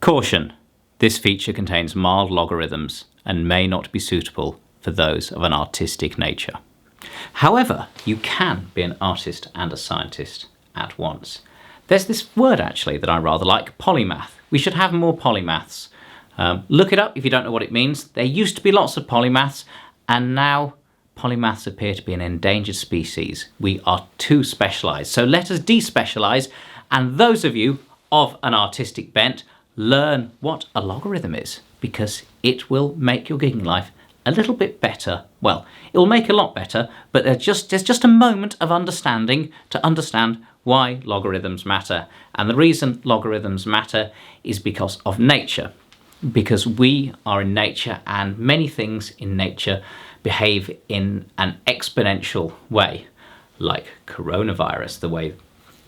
Caution: this feature contains mild logarithms and may not be suitable for those of an artistic nature. However, you can be an artist and a scientist at once. There's this word actually that I rather like, polymath. We should have more polymaths. Look it up if you don't know what it means. There used to be lots of polymaths, and now polymaths appear to be an endangered species. We are too specialised. So let us despecialise, and those of you of an artistic bent, learn what a logarithm is, because it will make your gigging life a little bit better. Well, it will make a lot better, but there's just a moment of understanding to understand why logarithms matter. And the reason logarithms matter is because of nature, because we are in nature, and many things in nature behave in an exponential way, like coronavirus, the way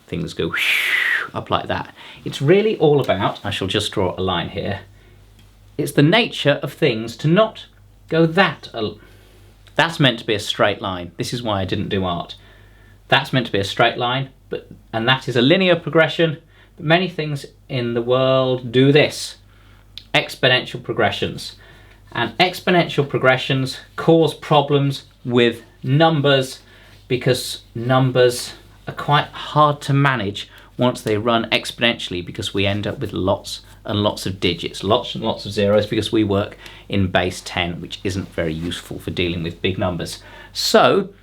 things go up like that. It's really all about, I shall just draw a line here, it's the nature of things to not go that's meant to be a straight line. This is why I didn't do art. That's meant to be a straight line, and that is a linear progression, but many things in the world do this, exponential progressions. And exponential progressions cause problems with numbers, because numbers are quite hard to manage once they run exponentially, because we end up with lots and lots of digits, lots and lots of zeros, because we work in base 10, which isn't very useful for dealing with big numbers. So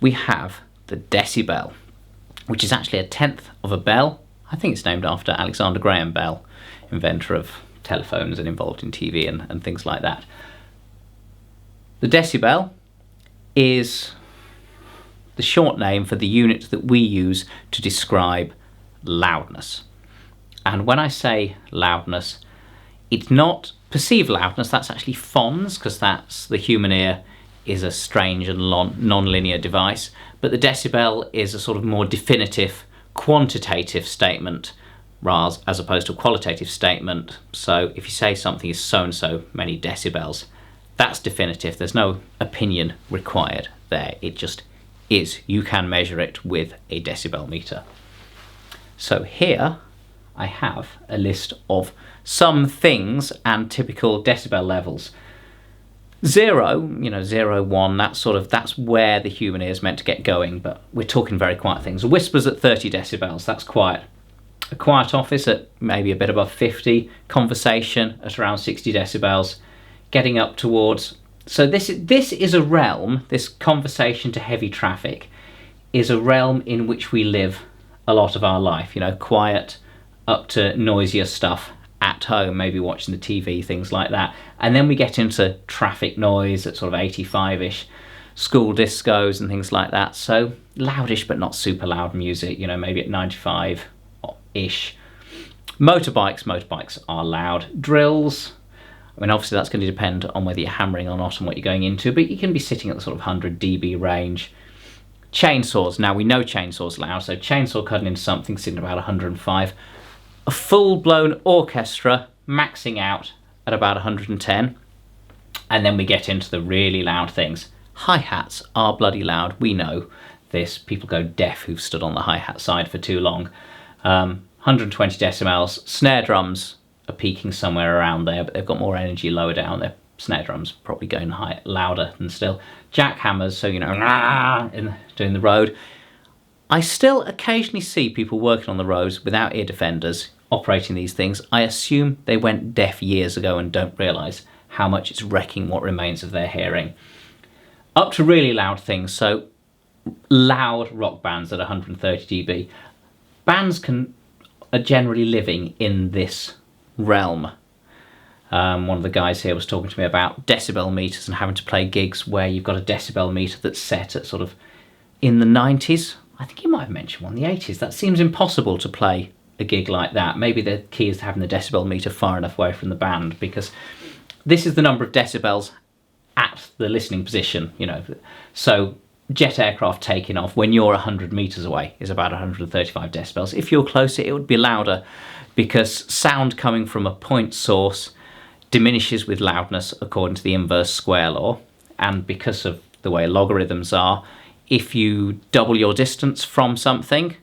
we have the decibel, which is actually a tenth of a bell. I think it's named after Alexander Graham Bell, inventor of telephones and involved in TV and things like that. The decibel is the short name for the unit that we use to describe loudness. And when I say loudness, it's not perceived loudness, that's actually phons, because that's the human ear is a strange and non-linear device, but the decibel is a sort of more definitive quantitative statement rather as opposed to a qualitative statement. So if you say something is so and so many decibels, that's definitive. There's no opinion required there. It just is. You can measure it with a decibel meter. So here I have a list of some things and typical decibel levels. 0, 0, 1, that's where the human ear is meant to get going, but we're talking very quiet things. Whispers at 30 decibels, that's quiet. A quiet office at maybe a bit above 50, conversation at around 60 decibels, getting up towards... So this is a realm, this conversation to heavy traffic, is a realm in which we live a lot of our life, quiet up to noisier stuff at home, maybe watching the TV, things like that. And then we get into traffic noise at sort of 85-ish, school discos and things like that. So loudish but not super loud music, maybe at 95-ish. Motorbikes are loud. Drills, obviously that's going to depend on whether you're hammering or not and what you're going into, but you can be sitting at the sort of 100 dB range. Chainsaws, now we know chainsaws loud, so chainsaw cutting into something sitting at about 105. A full-blown orchestra maxing out at about 110. And then we get into the really loud things. Hi-hats are bloody loud, we know this. People go deaf who've stood on the hi-hat side for too long. 120 decibels. Snare drums are peaking somewhere around there, but they've got more energy lower down. Their snare drums probably going louder than still. Jackhammers, so doing the road. I still occasionally see people working on the roads without ear defenders operating these things. I assume they went deaf years ago and don't realise how much it's wrecking what remains of their hearing. Up to really loud things, so loud rock bands at 130 dB. Bands are generally living in this realm. One of the guys here was talking to me about decibel meters and having to play gigs where you've got a decibel meter that's set at sort of in the 90s. I think you might have mentioned one in the 80s. That seems impossible to play a gig like that. Maybe the key is having the decibel meter far enough away from the band, because this is the number of decibels at the listening position, So jet aircraft taking off when you're 100 meters away is about 135 decibels. If you're closer, it would be louder, because sound coming from a point source diminishes with loudness according to the inverse square law. And because of the way logarithms are, if you double your distance from something,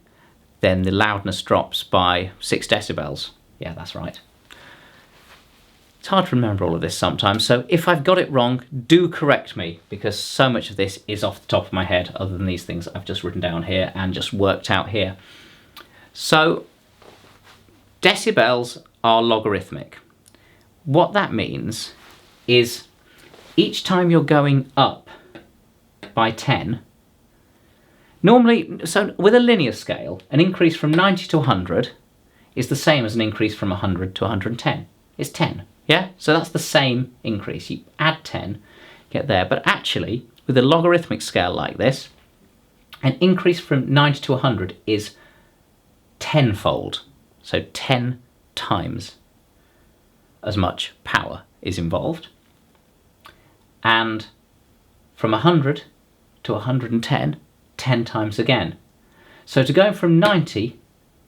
then the loudness drops by 6 decibels. Yeah, that's right. It's hard to remember all of this sometimes, so if I've got it wrong, do correct me, because so much of this is off the top of my head, other than these things I've just written down here and just worked out here. So, decibels are logarithmic. What that means is each time you're going up by 10, normally, so with a linear scale, an increase from 90 to 100 is the same as an increase from 100 to 110. It's 10, yeah? So that's the same increase. You add 10, get there. But actually, with a logarithmic scale like this, an increase from 90 to 100 is tenfold. So 10 times as much power is involved. And from 100 to 110, 10 times again. So to go from 90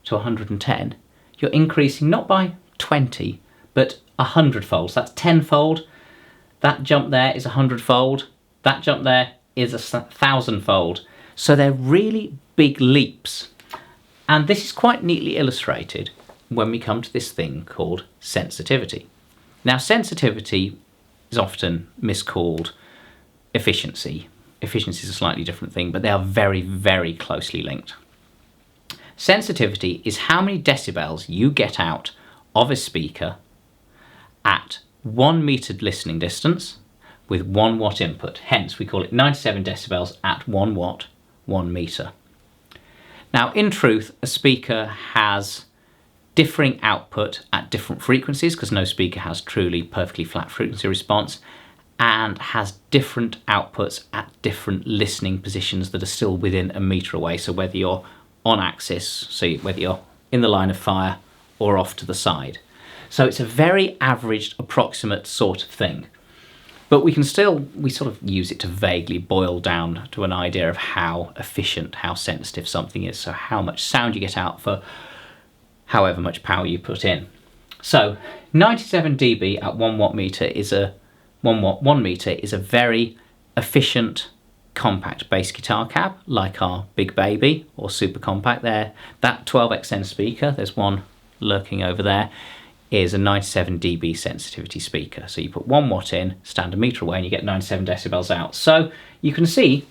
to 110, you're increasing not by 20, but 100-fold. So that's tenfold. That jump there is 100-fold. That jump there is 1,000-fold. So they're really big leaps. And this is quite neatly illustrated when we come to this thing called sensitivity. Now, sensitivity is often miscalled efficiency. Efficiency is a slightly different thing, but they are very, very closely linked. Sensitivity is how many decibels you get out of a speaker at 1 meter listening distance with 1 watt input. Hence, we call it 97 decibels at 1 watt, 1 meter. Now, in truth, a speaker has differing output at different frequencies, because no speaker has truly perfectly flat frequency response, and has different outputs at different listening positions that are still within a meter away. So whether you're on axis, so whether you're in the line of fire or off to the side. So it's a very averaged, approximate sort of thing. But we sort of use it to vaguely boil down to an idea of how efficient, how sensitive something is. So how much sound you get out for however much power you put in. So 97 dB at 1 watt meter is a 1 meter is a very efficient, compact bass guitar cab, like our Big Baby or Super Compact there. That 12XN speaker, there's one lurking over there, is a 97 dB sensitivity speaker. So you put 1 watt in, stand a meter away, and you get 97 decibels out. So you can see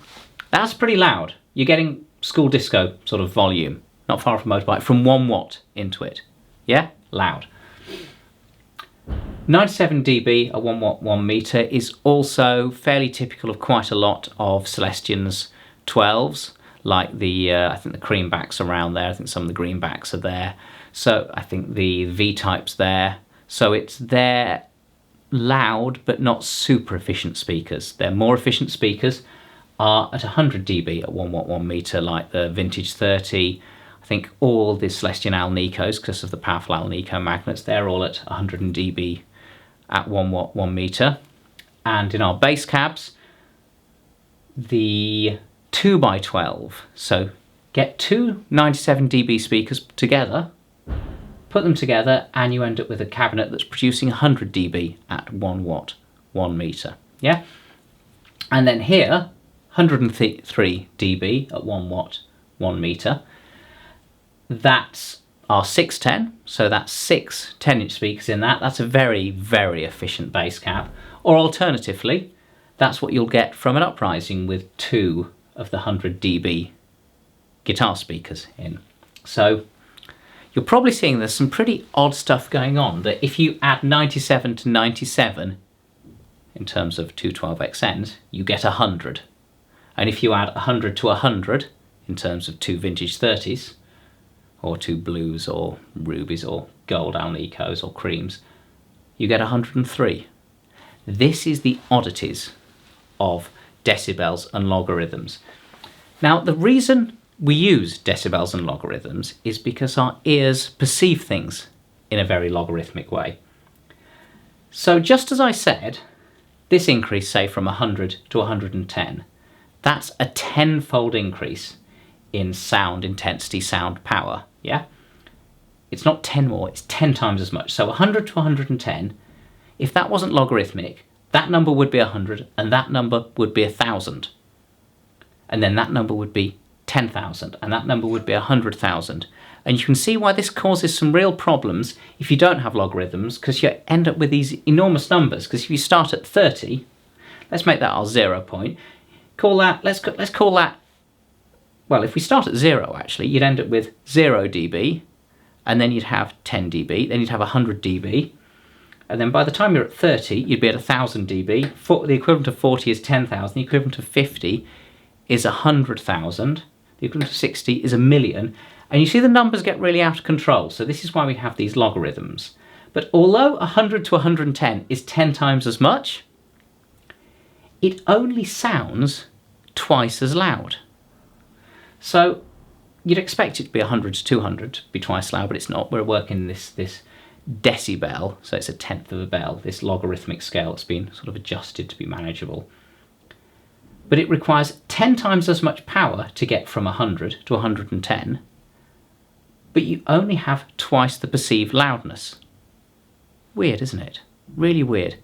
that's pretty loud. You're getting school disco sort of volume, not far from motorbike, from 1 watt into it. Yeah, loud. 97 dB at 1 watt 1 meter is also fairly typical of quite a lot of Celestion's 12s, like the I think the creambacks around there. I think some of the greenbacks are there. So I think the V-type's there. So they're loud but not super efficient speakers. Their more efficient speakers are at 100 dB at 1 watt 1 meter, like the Vintage 30. I think all the Celestion Alnicos, because of the powerful Alnico magnets, they're all at 100 dB at 1 watt 1 meter. And in our bass cabs, the 2x12, so get two 97 dB speakers together, put them together, and you end up with a cabinet that's producing 100 dB at 1 watt 1 meter. Yeah? And then here, 103 dB at 1 watt 1 meter. That's our 610, so that's 6 10-inch speakers in that. That's a very, very efficient bass cab. Or alternatively, that's what you'll get from an uprising with 2 of the 100 dB guitar speakers in. So you're probably seeing there's some pretty odd stuff going on, that if you add 97 to 97 in terms of 212XNs, you get 100. And if you add 100 to 100 in terms of 2 Vintage 30s, or 2 blues or rubies or gold Alnicos or creams, you get 103. This is the oddities of decibels and logarithms. Now, the reason we use decibels and logarithms is because our ears perceive things in a very logarithmic way. So just as I said, this increase, say from 100 to 110, that's a 10-fold increase in sound intensity, sound power, yeah? It's not 10 more, it's 10 times as much. So 100 to 110, if that wasn't logarithmic, that number would be 100, and that number would be 1,000. And then that number would be 10,000, and that number would be 100,000. And you can see why this causes some real problems if you don't have logarithms, because you end up with these enormous numbers. Because if you start at 30, let's make that our 0 point. Let's call that, well, if we start at 0, actually, you'd end up with 0 dB, and then you'd have 10 dB, then you'd have 100 dB, and then by the time you're at 30, you'd be at 1000 dB. The equivalent of 40 is 10,000, the equivalent of 50 is 100,000, the equivalent of 60 is 1,000,000, and you see the numbers get really out of control, so this is why we have these logarithms. But although 100 to 110 is 10 times as much, it only sounds twice as loud. So you'd expect it to be 100 to 200 to be twice loud, but it's not. We're working this decibel, so it's a tenth of a bell, this logarithmic scale that's been sort of adjusted to be manageable. But it requires 10 times as much power to get from 100 to 110, but you only have twice the perceived loudness. Weird, isn't it? Really weird.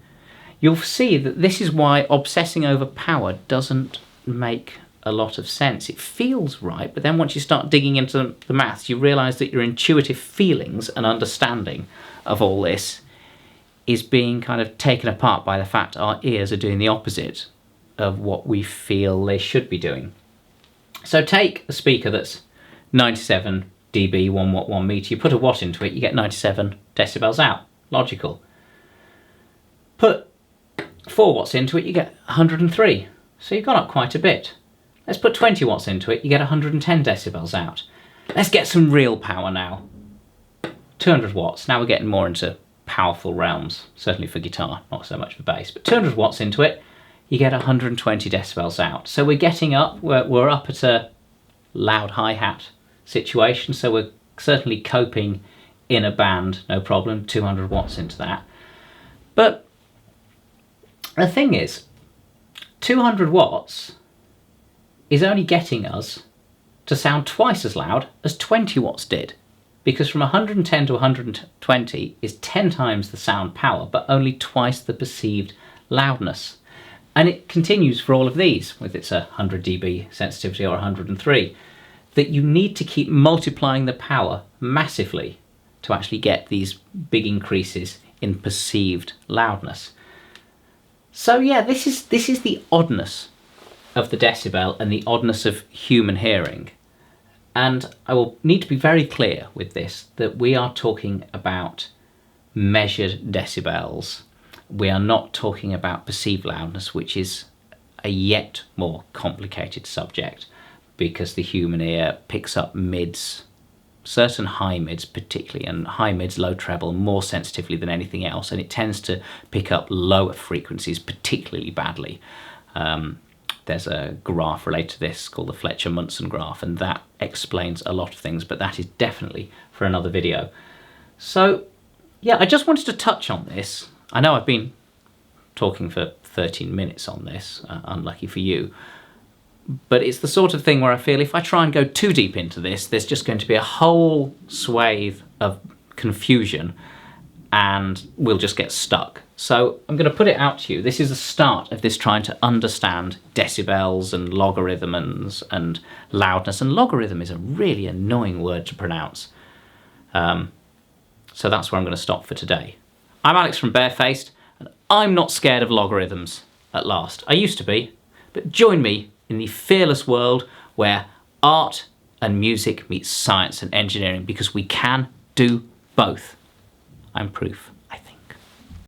You'll see that this is why obsessing over power doesn't make a lot of sense. It feels right, but then once you start digging into the maths, you realise that your intuitive feelings and understanding of all this is being kind of taken apart by the fact our ears are doing the opposite of what we feel they should be doing. So take a speaker that's 97 dB, 1 watt, 1 metre, you put a watt into it, you get 97 decibels out. Logical. Put 4 watts into it, you get 103. So you've gone up quite a bit. Let's put 20 watts into it, you get 110 decibels out. Let's get some real power now. 200 watts, now we're getting more into powerful realms, certainly for guitar, not so much for bass, but 200 watts into it, you get 120 decibels out. So we're getting up, we're up at a loud hi-hat situation, so we're certainly coping in a band, no problem, 200 watts into that. But the thing is, 200 watts is only getting us to sound twice as loud as 20 watts did, because from 110 to 120 is 10 times the sound power, but only twice the perceived loudness. And it continues for all of these, with its 100 dB sensitivity or 103, that you need to keep multiplying the power massively to actually get these big increases in perceived loudness. So yeah, this is the oddness of the decibel and the oddness of human hearing. And I will need to be very clear with this, that we are talking about measured decibels. We are not talking about perceived loudness, which is a yet more complicated subject, because the human ear picks up mids, certain high mids particularly, and high mids, low treble more sensitively than anything else, and it tends to pick up lower frequencies particularly badly. There's a graph related to this called the Fletcher-Munson graph, and that explains a lot of things, but that is definitely for another video. So yeah, I just wanted to touch on this. I know I've been talking for 13 minutes on this, unlucky for you, but it's the sort of thing where I feel if I try and go too deep into this, there's just going to be a whole swathe of confusion and we'll just get stuck. So I'm going to put it out to you. This is the start of this trying to understand decibels and logarithms and loudness. And logarithm is a really annoying word to pronounce. So that's where I'm going to stop for today. I'm Alex from Barefaced, and I'm not scared of logarithms at last. I used to be, but join me in the fearless world where art and music meet science and engineering, because we can do both. I'm proof.